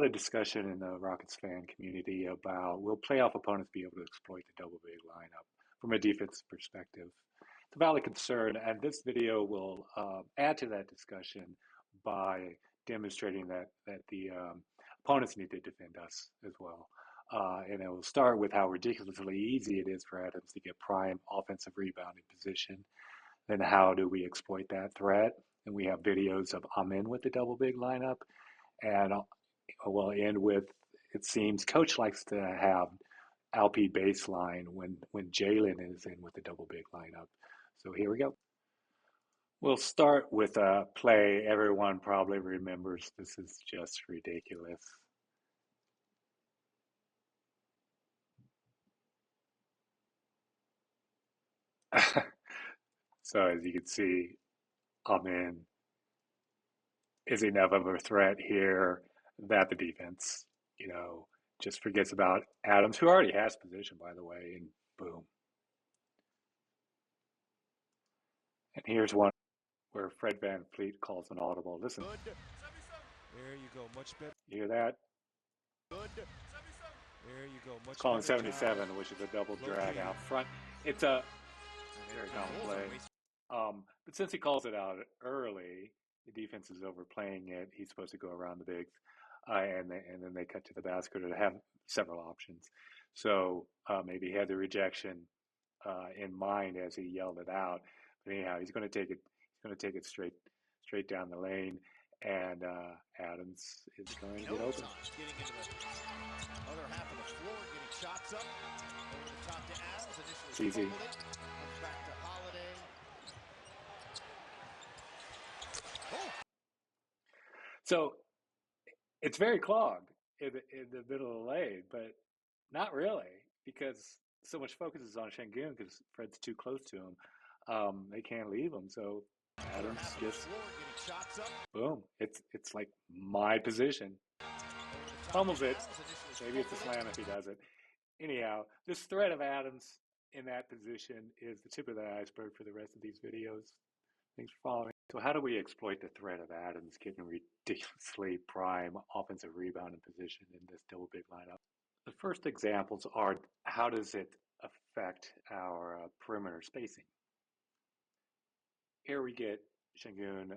lot of discussion in the Rockets fan community about will playoff opponents be able to exploit the double big lineup from a defensive perspective. It's a valid concern, and this video will add to that discussion by demonstrating that the opponents need to defend us as well. And it will start with how ridiculously easy it is for Adams to get prime offensive rebounding position. Then how do we exploit that threat? And we have videos of Amen with the double big lineup. And we'll end with, it seems, Coach likes to have Alp baseline when Jalen is in with the double big lineup. So here we go. We'll start with a play everyone probably remembers. This is just ridiculous. So as you can see, Amen is enough of a threat here that the defense, just forgets about Adams, who already has position, by the way, and boom. And here's one where Fred VanVleet calls an audible. Listen. There you go, much better. You hear that? Good. There you go, much calling better 77, job. which is a double drag out front. It's a very common play. But since he calls it out early, the defense is overplaying it. He's supposed to go around the bigs, and then they cut to the basket to have several options. So maybe he had the rejection in mind as he yelled it out. But anyhow, he's going to take it. He's going to take it straight down the lane, and Adams is going to get open. Getting into the other half of the floor, getting shots up over the top to Adams. It's easy. Comes back to Holiday. Oh. So it's very clogged in the middle of the lane, but not really, because so much focus is on Sengun because Fred's too close to him. They can't leave him, so Adams just boom. It's like my position. Fumbles it. Maybe it's a slam if he does it. Anyhow, this threat of Adams in that position is the tip of the iceberg for the rest of these videos. Thanks for following. So how do we exploit the threat of Adams getting ridiculously prime offensive rebounding position in this double big lineup? The first examples are how does it affect our perimeter spacing? Here we get Sengun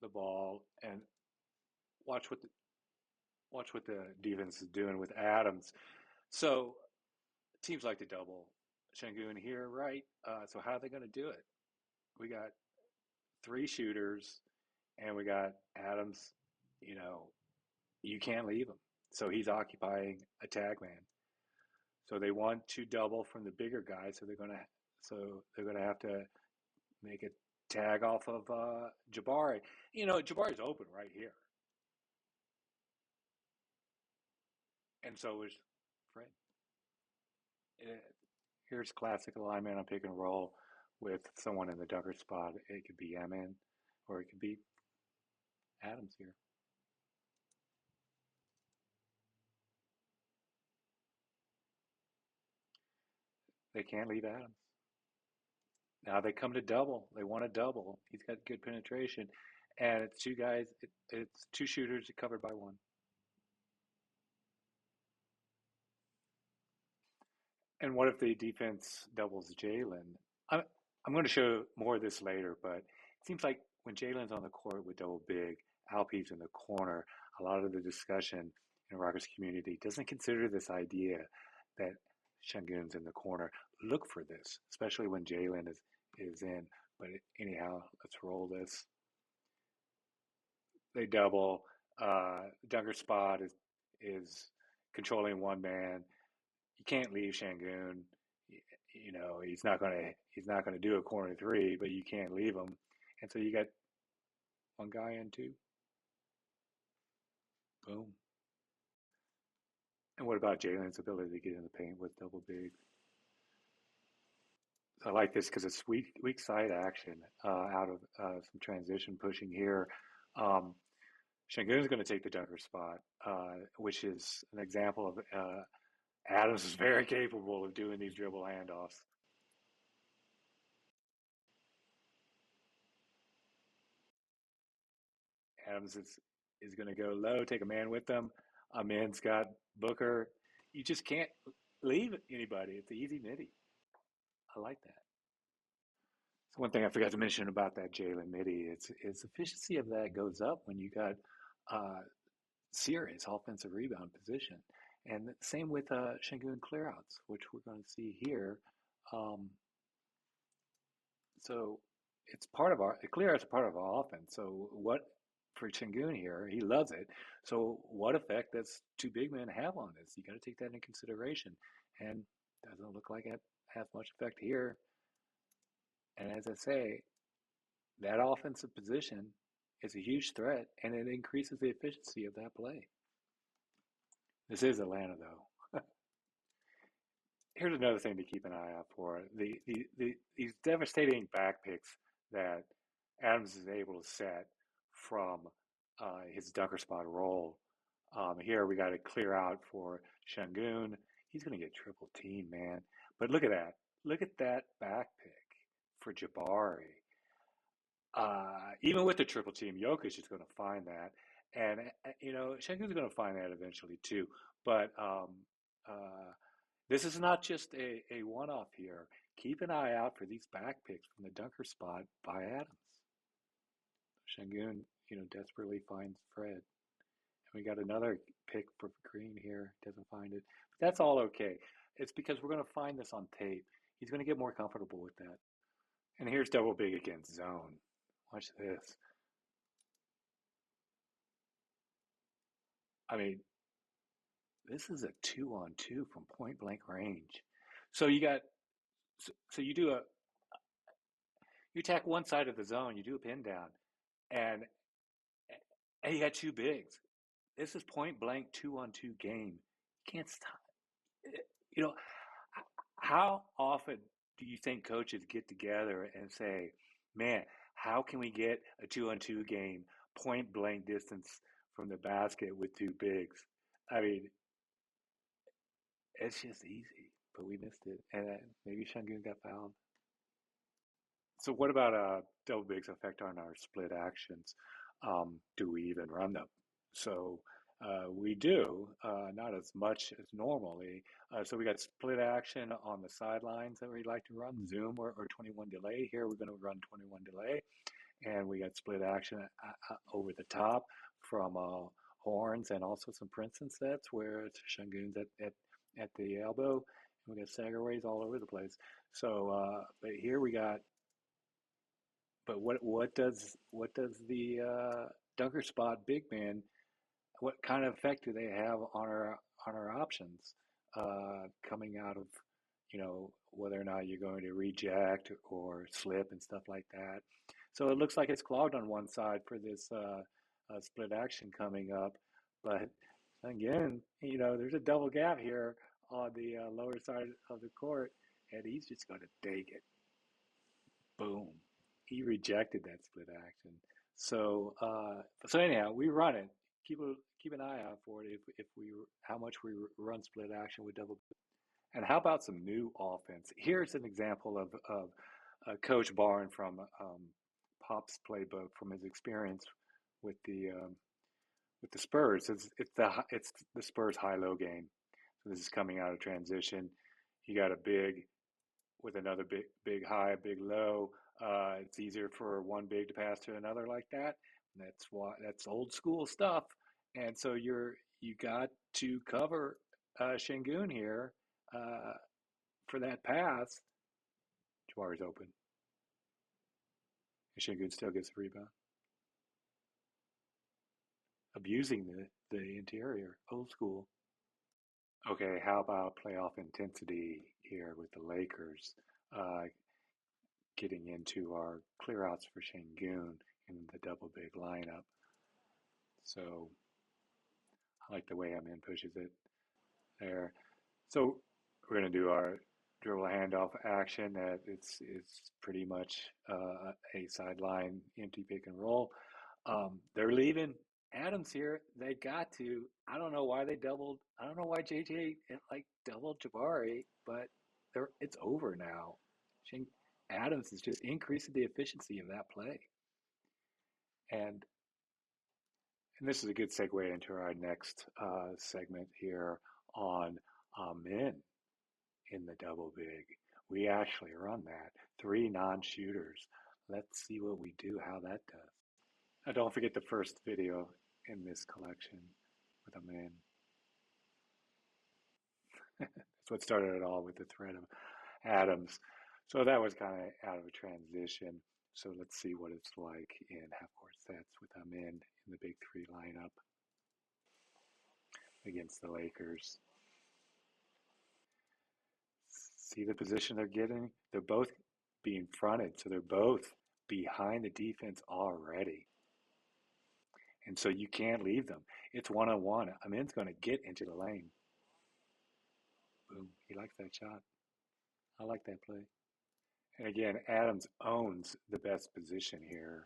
the ball, and watch what the defense is doing with Adams. So teams like to double Sengun here, right? So how are they going to do it? We got 3 shooters, and we got Adams. You can't leave him, so he's occupying a tag man. So they want to double from the bigger guy, so they're gonna have to make a tag off of Jabari. Jabari's open right here, and so is Fred. Here's classic alignment on pick and roll with someone in the dunker spot. It could be Amen, or it could be Adams here. They can't leave Adams. Now they come to double. They want to double. He's got good penetration. And it's 2 guys. It's 2 shooters covered by 1. And what if the defense doubles Jalen? I'm going to show more of this later, but it seems like when Jalen's on the court with double big, Alp's in the corner, a lot of the discussion in the Rockets community doesn't consider this idea that Sengun's in the corner. Look for this, especially when Jalen is in. But anyhow, let's roll this. They double. Dunker spot is controlling 1 man. You can't leave Sengun. He's not gonna do a corner 3, but you can't leave him. And so you got 1 guy in 2. Boom. And what about Jalen's ability to get in the paint with double big? I like this because it's weak side action out of some transition pushing here. Sengun is going to take the dunker spot, which is an example of Adams is very capable of doing these dribble handoffs. Adams is going to go low, take a man with them. Men's got Booker. You just can't leave anybody. It's an easy midi. I like that. So one thing I forgot to mention about that Jalen midi, its efficiency of that goes up when you got uh, serious offensive rebound position, and the same with Şengün clearouts, which we're going to see here. Um, so it's part of our clearouts are part of our offense. So what for Şengün here, he loves it. So what effect does two big men have on this? You got to take that into consideration, and doesn't look like it has much effect here. And as I say, that offensive position is a huge threat, and it increases the efficiency of that play. This is Atlanta, though. Here's another thing to keep an eye out for: these devastating back picks that Adams is able to set from his dunker spot roll. Here we got to clear out for Şengün. He's going to get triple team, man. But look at that! Look at that back pick for Jabari. Even with the triple team, Jokic is going to find that, and Şengün's going to find that eventually too. But uh, this is not just a one-off here. Keep an eye out for these back picks from the dunker spot by Adams. Şengün, desperately finds Fred. And we got another pick for Green here. Doesn't find it. But that's all okay. It's because we're going to find this on tape. He's going to get more comfortable with that. And here's double big against zone. Watch this. I mean, this is a 2-on-2 from point blank range. So so you attack one side of the zone, you do a pin down, and and you got two bigs. This is point blank 2-on-2 game. You can't stop. You know, how often do you think coaches get together and say, "Man, how can we get a 2-on-2 game point blank distance from the basket with two bigs?" I mean, it's just easy, but we missed it, and maybe Şengün got fouled. So what about double bigs effect on our split actions? Do we even run them? So we do, not as much as normally. So we got split action on the sidelines that we like to run, zoom or 21 delay. Here we're going to run 21 delay, and we got split action over the top from horns and also some Princeton sets where it's Şengün's at the elbow, and we got Sagaways all over the place. So, but here we got but what does the dunker spot big man? What kind of effect do they have on our options coming out of whether or not you're going to reject or slip and stuff like that? So it looks like it's clogged on one side for this split action coming up, but again, there's a double gap here on the lower side of the court, and he's just going to take it. Boom. He rejected that split action. So anyhow, we run it. Keep an eye out for it if we how much we run split action with double. And how about some new offense? Here's an example of Coach Barn from Pop's playbook from his experience with the Spurs. It's the Spurs high-low game. So this is coming out of transition. You got a big with another big high, big low. It's easier for one big to pass to another like that. That's old school stuff. And so you got to cover Şengün here uh, for that pass. Jawari's open. And Şengün still gets the rebound. Abusing the interior, old school. Okay, how about playoff intensity here with the Lakers? Uh, Getting into our clearouts for Şengün in the double big lineup. So I like the way Amin pushes it there. So we're going to do our dribble handoff action. That it's pretty much a sideline empty pick and roll. They're leaving Adams here. They got to. I don't know why they doubled. I don't know why JJ like doubled Jabari, but it's over now. Adams is just increasing the efficiency of that play. And And this is a good segue into our next segment here on men in the double big. We actually run that. 3 non-shooters. Let's see what we do, how that does. Now don't forget the first video in this collection with a man. That's what started it all with the threat of Adams. So that was kind of out of a transition. So let's see what it's like in half-court sets with a man in the big three lineup against the Lakers. See the position they're getting? They're both being fronted, so they're both behind the defense already. And so you can't leave them. It's one-on-one. Amin's going to get into the lane. Boom. He likes that shot. I like that play. And again, Adams owns the best position here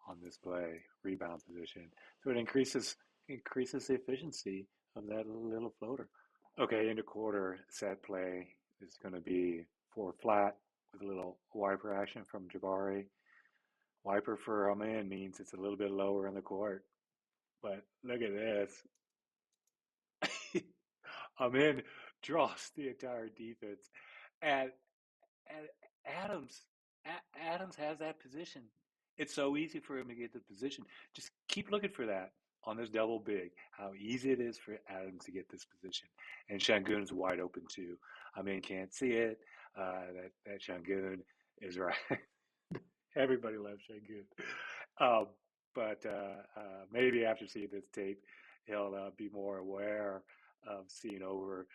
on this play, rebound position. So it increases the efficiency of that little floater. Okay, into quarter set play is going to be 4 flat with a little wiper action from Jabari. Wiper for Amin means it's a little bit lower in the court. But look at this. Amin draws the entire defense. And, and Adams has that position. It's so easy for him to get the position. Just keep looking for that on this double big, how easy it is for Adams to get this position. And Şengün's wide open too. Amin can't see it. That Şengün is right. Everybody loves Şengün. But maybe after seeing this tape, he'll be more aware of seeing over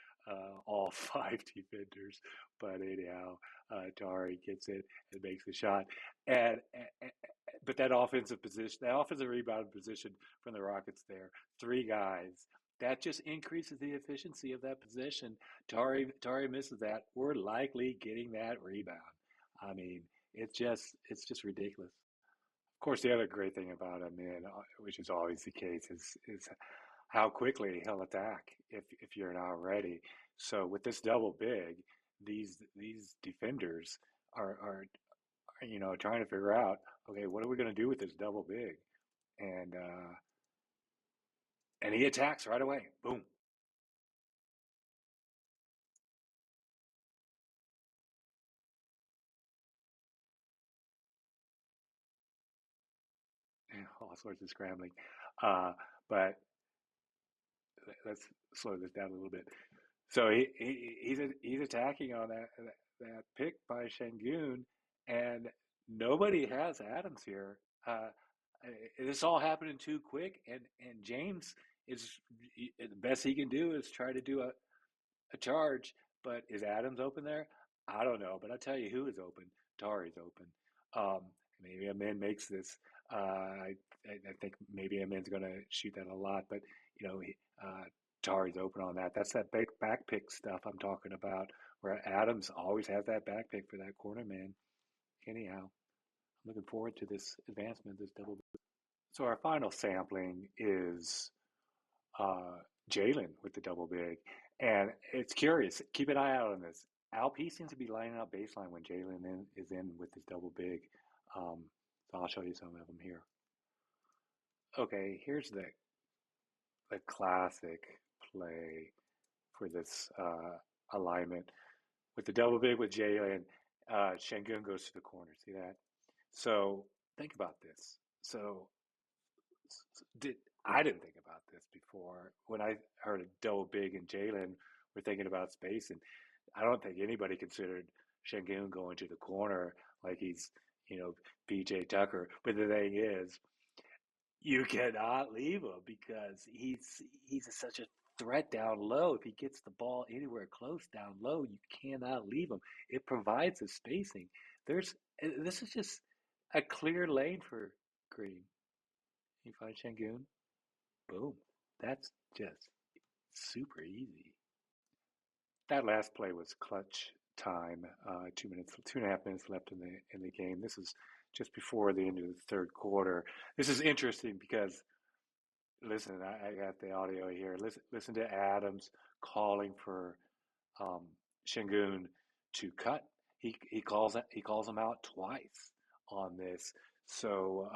all 5 defenders. But anyhow, Tari gets it and makes the shot. But that offensive position, that offensive rebound position from the Rockets there, 3 guys, that just increases the efficiency of that position. Tari misses that. We're likely getting that rebound. I mean, it's just ridiculous. Of course, the other great thing about him, which is always the case, is how quickly he'll attack if you're not ready. So with this double big, these defenders are trying to figure out, okay, what are we going to do with this double big? And he attacks right away. Boom. All sorts of scrambling. But let's slow this down a little bit. So he's attacking on that pick by Şengün, and nobody has Adams here. This all happening too quick, and James is the best he can do is try to do a charge. But is Adams open there? I don't know, but I'll tell you who is open. Tari's open. Maybe Amin makes this. I think maybe Amin's going to shoot that a lot, but Tari's open on that. That's that back pick stuff I'm talking about, where Adams always has that back pick for that corner man. Anyhow, I'm looking forward to this advancement, this double. So our final sampling is Jalen with the double big. And it's curious. Keep an eye out on this. Alp seems to be lining up baseline when Jalen is in with his double big. So I'll show you some of them here. Okay, here's the classic play for this alignment. With the double big with Jalen, Şengün goes to the corner. See that? So think about this. So I didn't think about this before. When I heard a double big and Jalen, we're thinking about space, and I don't think anybody considered Şengün going to the corner like he's, PJ Tucker. But the thing is, you cannot leave him because he's such a threat down low. If he gets the ball anywhere close down low, you cannot leave him. It provides the spacing. This is just a clear lane for Green. You find Şengün, boom. That's just super easy. That last play was clutch time. 2 minutes, 2.5 minutes left in the game. This is just before the end of the third quarter. This is interesting because listen, I got the audio here. Listen to Adams calling for Şengün to cut. He calls him out twice on this. So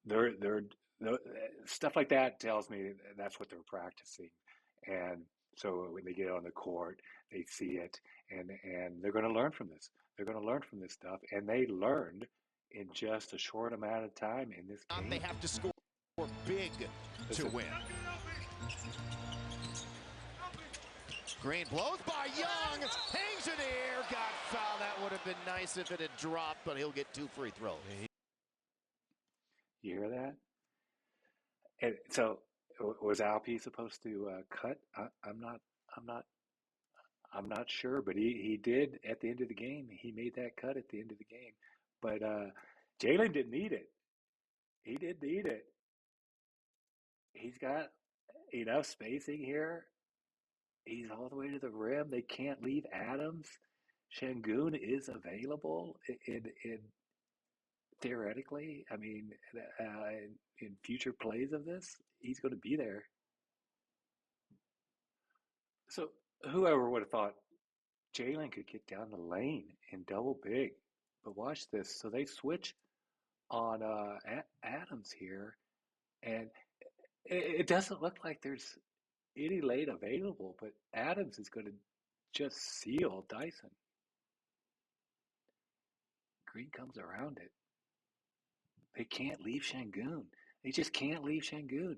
they're stuff like that tells me that's what they're practicing. And so when they get on the court, they see it, and they're going to learn from this. They're going to learn from this stuff, and they learned in just a short amount of time in this game. They have to score big to win. Green blows by Young, hangs in the air, got fouled. That would have been nice if it had dropped, but he'll get 2 free throws. You hear that? And so, was Alpe supposed to cut? I'm not sure, but he did at the end of the game. He made that cut at the end of the game. But Jalen didn't need it. He didn't need it. He's got enough spacing here. He's all the way to the rim. They can't leave Adams. Şengün is available in theoretically. I mean, in future plays of this, he's going to be there. So whoever would have thought Jalen could get down the lane and double big. But watch this. So they switch on Adams here, and it doesn't look like there's any lane available, but Adams is going to just seal Dyson. Green comes around it. They can't leave Şengün. They just can't leave Şengün.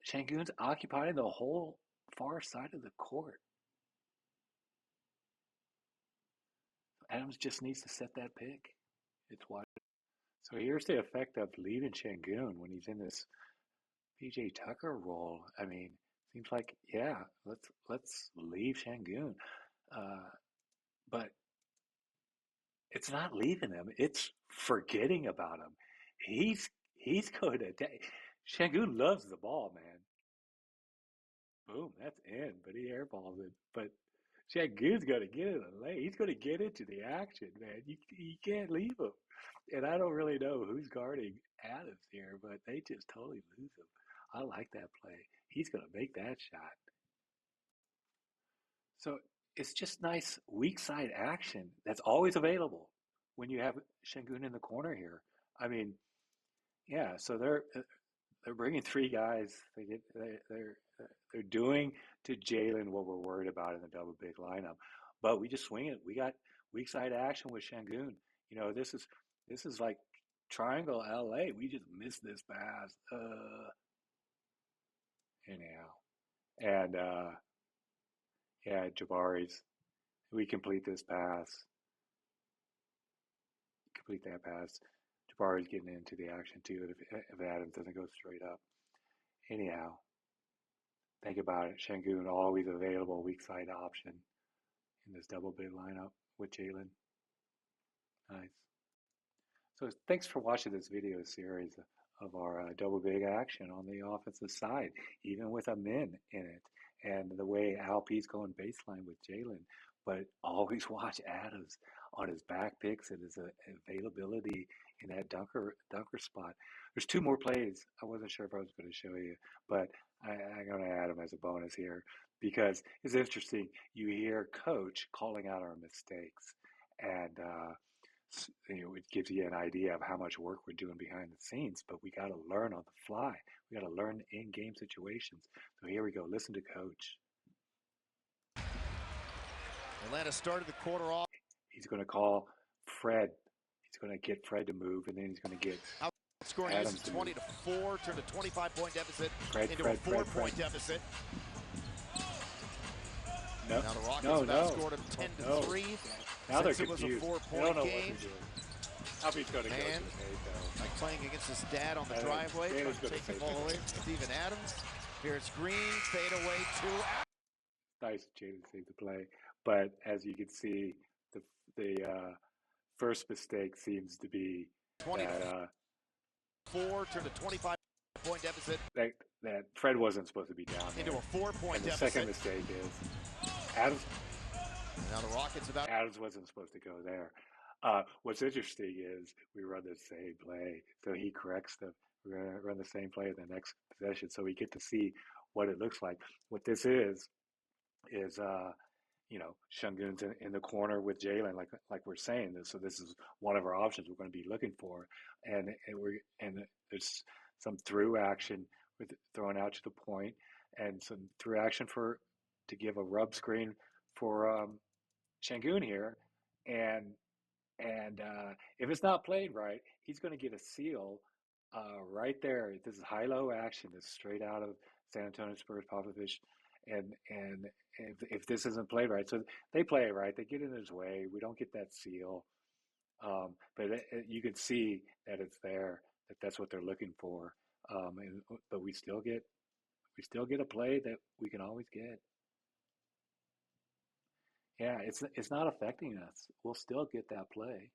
Şengün's occupying the whole far side of the court. Adams just needs to set that pick. It's wide. So here's the effect of leaving Şengün when he's in this PJ Tucker role. I mean, seems like, yeah, let's leave Şengün. But it's not leaving him. It's forgetting about him. He's going to Şengün loves the ball, man. Boom, that's in, but he airballs it. But Şengün's going to get in the lane. He's going to get into the action, man. You can't leave him. And I don't really know who's guarding Adams here, but they just totally lose him. I like that play. He's going to make that shot. So it's just nice weak side action that's always available when you have Şengün in the corner here. I mean, yeah. So they're bringing 3 guys. They're doing to Jalen what we're worried about in the double big lineup, but we just swing it. We got weak side action with Şengün. You know, this is like triangle LA. We just missed this pass. Anyhow, and yeah, Jabari's. We complete this pass. Complete that pass. Jabari's getting into the action too. If Adams doesn't go straight up. Anyhow, think about it. Şengün always available weak side option in this double big lineup with Jalen. Nice. So thanks for watching this video series of our double big action on the offensive side, even with a min in it, and the way Alpe's going baseline with Jalen. But always watch Adams on his back picks and his availability in that dunker spot. There's 2 more plays. I wasn't sure if I was going to show you, but I'm going to add them as a bonus here because it's interesting. You hear Coach calling out our mistakes, and it gives you an idea of how much work we're doing behind the scenes, but we got to learn on the fly. We got to learn in game situations. So here we go. Listen to Coach. Atlanta started the quarter off. He's going to call Fred. He's going to get Fred to move, and then he's going to get outscoring Adams is 20-4, turned a 25-point deficit into Fred, a 4-point deficit. No, now the Rockets outscored him 10-3. Now they're confused. It was a 4-point game. Alpe's going to go to the paint, though. Like playing against his dad on the driveway, trying to take the ball away from Steven Adams. Here it's Green, fade away 2. Nice, Jalen saved the play. But as you can see, the first mistake seems to be 24 turned a 25-point deficit. That Fred wasn't supposed to be down there. Into a 4-point deficit. The second mistake is Adams. Now the Rockets Adams wasn't supposed to go there. What's interesting is we run the same play, so he corrects we're going to run the same play in the next possession, so we get to see what it looks like. What this is Şengün's in the corner with Jalen, like we're saying this. So this is one of our options we're going to be looking for, and there's some through action with throwing out to the point, and some through action to give a rub screen for Şengün here, and if it's not played right, he's going to get a seal right there. This is high-low action. This is straight out of San Antonio Spurs, Popovich, and if this isn't played right, so they play it right. They get in his way. We don't get that seal, but you can see that it's there. That's what they're looking for. But we still get a play that we can always get. Yeah, it's not affecting us. We'll still get that play.